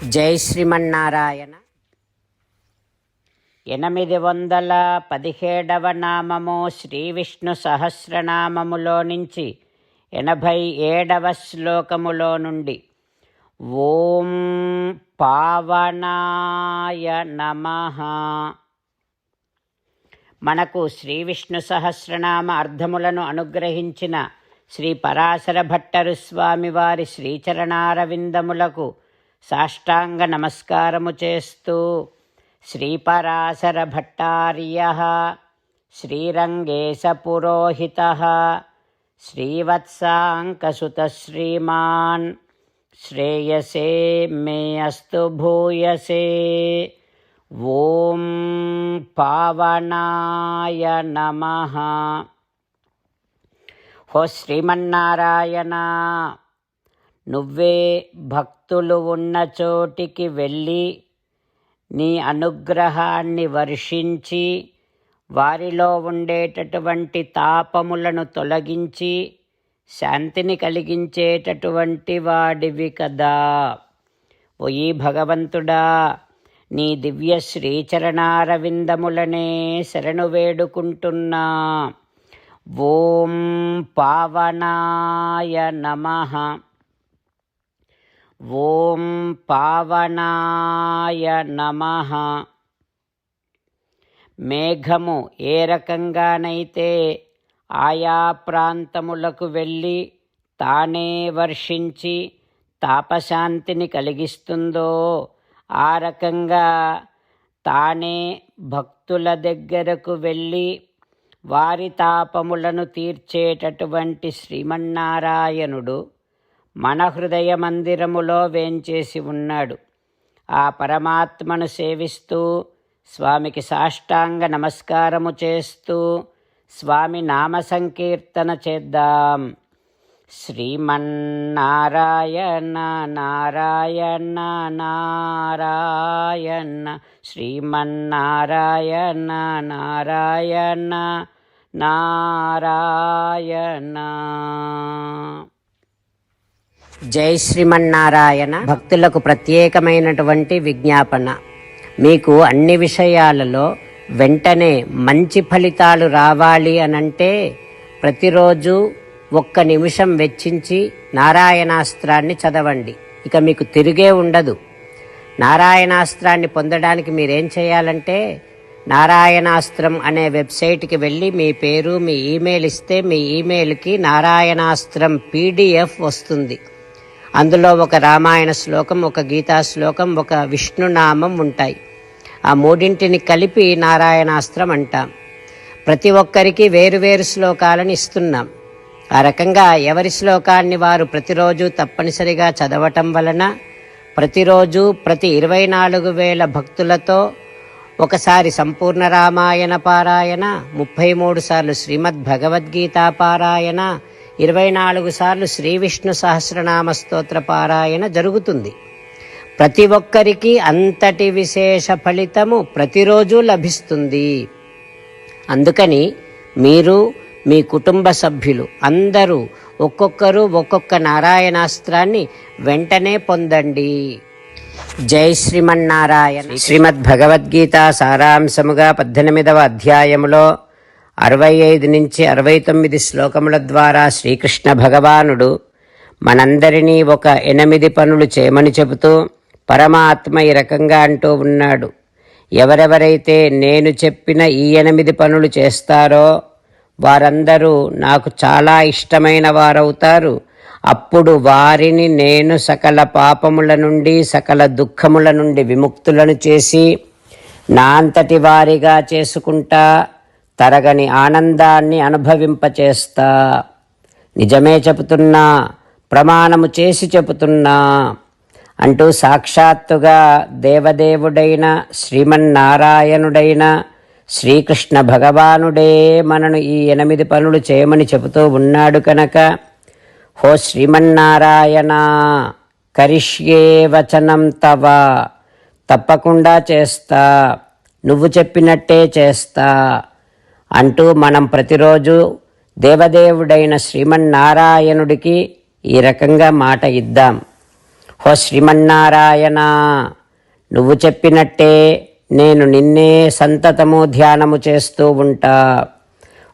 జై శ్రీమన్నారాయణ. 817వ నామము శ్రీ విష్ణు సహస్రనామములో నుంచి 87వ శ్లోకములో నుండి ఓం పావనాయ నమః. మనకు శ్రీ విష్ణు సహస్రనామ అర్థములను అనుగ్రహించిన శ్రీ పరాశర భట్టరు స్వామి వారి శ్రీచరణారవిందములకు సాష్టాంగ నమస్కారము చేస్తూ శ్రీపరాశర భట్టార్యః శ్రీరంగేశ పురోహితః శ్రీవత్సాంకసుత శ్రీమాన్ శ్రేయసే మే అస్తు భూయసే. ఓం పావనాయ నమః. హో శ్రీమన్నారాయణ, నువ్వే భక్తులు ఉన్న చోటికి వెళ్ళి నీ అనుగ్రహాన్ని వర్షించి వారిలో ఉండేటటువంటి తాపములను తొలగించి శాంతిని కలిగించేటటువంటి వాడివి కదా. ఓ ఈ భగవంతుడా, నీ దివ్య శ్రీచరణారవిందములనే శరణు వేడుకుంటున్నా. ఓం పావనాయ నమః. ఓం పావనాయ నమః. మేఘము ఏ రకంగానైతే ఆయా ప్రాంతములకు వెళ్ళి తానే వర్షించి తాపశాంతిని కలిగిస్తుందో, ఆ రకంగా తానే భక్తుల దగ్గరకు వెళ్ళి వారి తాపములను తీర్చేటటువంటి శ్రీమన్నారాయణుడు మన హృదయ మందిరములో వేంచేసి ఉన్నాడు. ఆ పరమాత్మను సేవిస్తూ స్వామికి సాష్టాంగ నమస్కారము చేస్తూ స్వామి నామ సంకీర్తన చేద్దాం. శ్రీమన్నారాయణ నారాయణ నారాయణ, శ్రీమన్నారాయణ నారాయణ నారాయణ. జై శ్రీమన్నారాయణ. భక్తులకు ప్రత్యేకమైనటువంటి విజ్ఞాపన. మీకు అన్ని విషయాలలో వెంటనే మంచి ఫలితాలు రావాలి అనంటే ప్రతిరోజు 1 నిమిషం వెచ్చించి నారాయణాస్త్రాన్ని చదవండి. ఇక మీకు తిరిగే ఉండదు. నారాయణాస్త్రాన్ని పొందడానికి మీరేం చేయాలంటే, నారాయణాస్త్రం అనే వెబ్సైట్కి వెళ్ళి మీ పేరు మీ ఈమెయిల్ ఇస్తే మీ ఈమెయిల్కి నారాయణాస్త్రం PDF వస్తుంది. అందులో ఒక రామాయణ శ్లోకం, ఒక గీతా శ్లోకం, ఒక విష్ణునామం ఉంటాయి. ఆ మూడింటిని కలిపి నారాయణాస్త్రం అంటాం. ప్రతి ఒక్కరికి వేరువేరు శ్లోకాలను ఇస్తున్నాం. ఆ రకంగా ఎవరి శ్లోకాన్ని వారు ప్రతిరోజు తప్పనిసరిగా చదవటం వలన ప్రతిరోజు ప్రతి 24,000 భక్తులతో ఒకసారి సంపూర్ణ రామాయణ పారాయణ, 33 సార్లు శ్రీమద్ భగవద్గీత పారాయణ, 24 సార్లు శ్రీ విష్ణు సహస్రనామ స్తోత్ర పారాయణ జరుగుతుంది. ప్రతి ఒక్కరికి అంతటి విశేష ఫలితము ప్రతిరోజు లభిస్తుంది. అందుకని మీరు మీ కుటుంబ సభ్యులు అందరూ ఒక్కొక్కరు ఒక్కొక్క నారాయణాస్త్రాన్ని వెంటనే పొందండి. జై శ్రీమన్నారాయణ. శ్రీమద్ భగవద్గీత సారాంశముగా 18వ అధ్యాయములో 65 నుంచి 69 శ్లోకముల ద్వారా శ్రీకృష్ణ భగవానుడు మనందరినీ ఒక 8 పనులు చేయమని చెబుతూ పరమాత్మ ఈ రకంగా అంటూ ఉన్నాడు. ఎవరెవరైతే నేను చెప్పిన ఈ 8 పనులు చేస్తారో వారందరూ నాకు చాలా ఇష్టమైన వారవుతారు. అప్పుడు వారిని నేను సకల పాపముల నుండి సకల దుఃఖముల నుండి విముక్తులను చేసి నా అంతటి వారిగా చేసుకుంటా, తరగని ఆనందాన్ని అనుభవింపచేస్తా. నిజమే చెబుతున్నా, ప్రమాణము చేసి చెబుతున్నా అంటూ సాక్షాత్తుగా దేవదేవుడైన శ్రీమన్నారాయణుడైన శ్రీకృష్ణ భగవానుడే మనను ఈ 8 పనులు చేయమని చెబుతూ ఉన్నాడు కనుక, హో శ్రీమన్నారాయణ, కరిష్యే వచనం తవ, తప్పకుండా చేస్తా, నువ్వు చెప్పినట్టే చేస్తా అంటూ మనం ప్రతిరోజు దేవదేవుడైన శ్రీమన్నారాయణుడికి ఈ రకంగా మాట ఇద్దాం. ఓ శ్రీమన్నారాయణ, నువ్వు చెప్పినట్టే నేను నిన్నే సంతతము ధ్యానము చేస్తూ ఉంటా.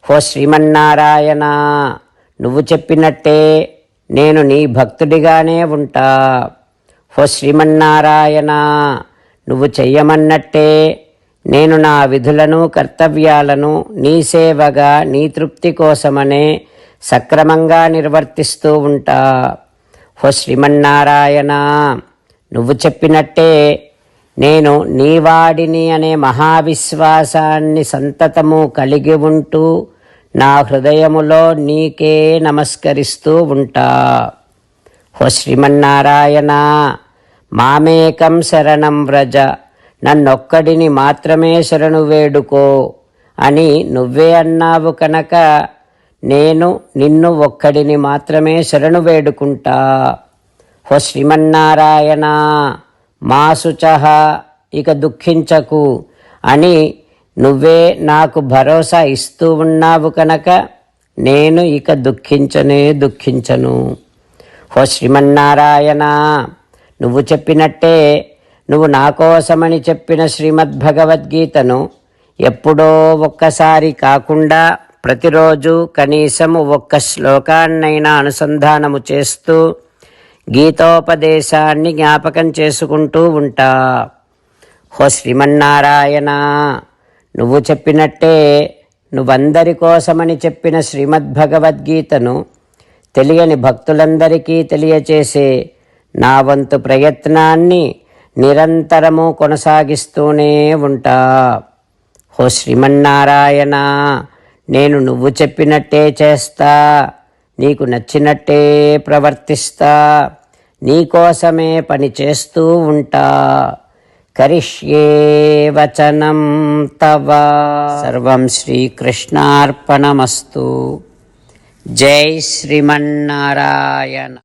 ఓ శ్రీమన్నారాయణ, నువ్వు చెప్పినట్టే నేను నీ భక్తుడిగానే ఉంటా. ఓ శ్రీమన్నారాయణ, నువ్వు చెయ్యమన్నట్టే నేను నా విధులను కర్తవ్యాలను నీ సేవగా నీ తృప్తి కోసమనే సక్రమంగా నిర్వర్తిస్తూ ఉంటా. ఓ శ్రీమన్నారాయణ, నువ్వు చెప్పినట్టే నేను నీవాడిని అనే మహావిశ్వాసాన్ని సంతతము కలిగి ఉంటూ నా హృదయములో నీకే నమస్కరిస్తూ ఉంటా. ఓ శ్రీమన్నారాయణ, మామేకం శరణం వ్రజ, నన్నొక్కడిని మాత్రమే శరణు వేడుకో అని నువ్వే అన్నావు కనుక నేను నిన్ను ఒక్కడిని మాత్రమే శరణు వేడుకుంటా. ఓ శ్రీమన్నారాయణ, మా శుచః, ఇక దుఃఖించకు అని నువ్వే నాకు భరోసా ఇస్తూ ఉన్నావు కనుక నేను ఇక దుఃఖించను. ఓ శ్రీమన్నారాయణ, నువ్వు చెప్పినట్టే నువ్వు నా కోసమని చెప్పిన శ్రీమద్భగవద్గీతను ఎప్పుడో ఒక్కసారి కాకుండా ప్రతిరోజు కనీసము ఒక్క శ్లోకాన్నైనా అనుసంధానము చేస్తూ గీతోపదేశాన్ని జ్ఞాపకం చేసుకుంటూ ఉంటా. ఓ శ్రీమన్నారాయణ, నువ్వు చెప్పినట్టే నువ్వందరి కోసమని చెప్పిన శ్రీమద్భగవద్గీతను తెలియని భక్తులందరికీ తెలియచేసే నా వంతు ప్రయత్నాన్ని నిరంతరము కొనసాగిస్తూనే ఉంటా. ఓ శ్రీమన్నారాయణ, నేను నువ్వు చెప్పినట్టే చేస్తా, నీకు నచ్చినట్టే ప్రవర్తిస్తా, నీకోసమే పని చేస్తూ ఉంటా. కరిష్యే వచనం తవ. సర్వం శ్రీకృష్ణార్పణమస్తు. జై శ్రీమన్నారాయణ.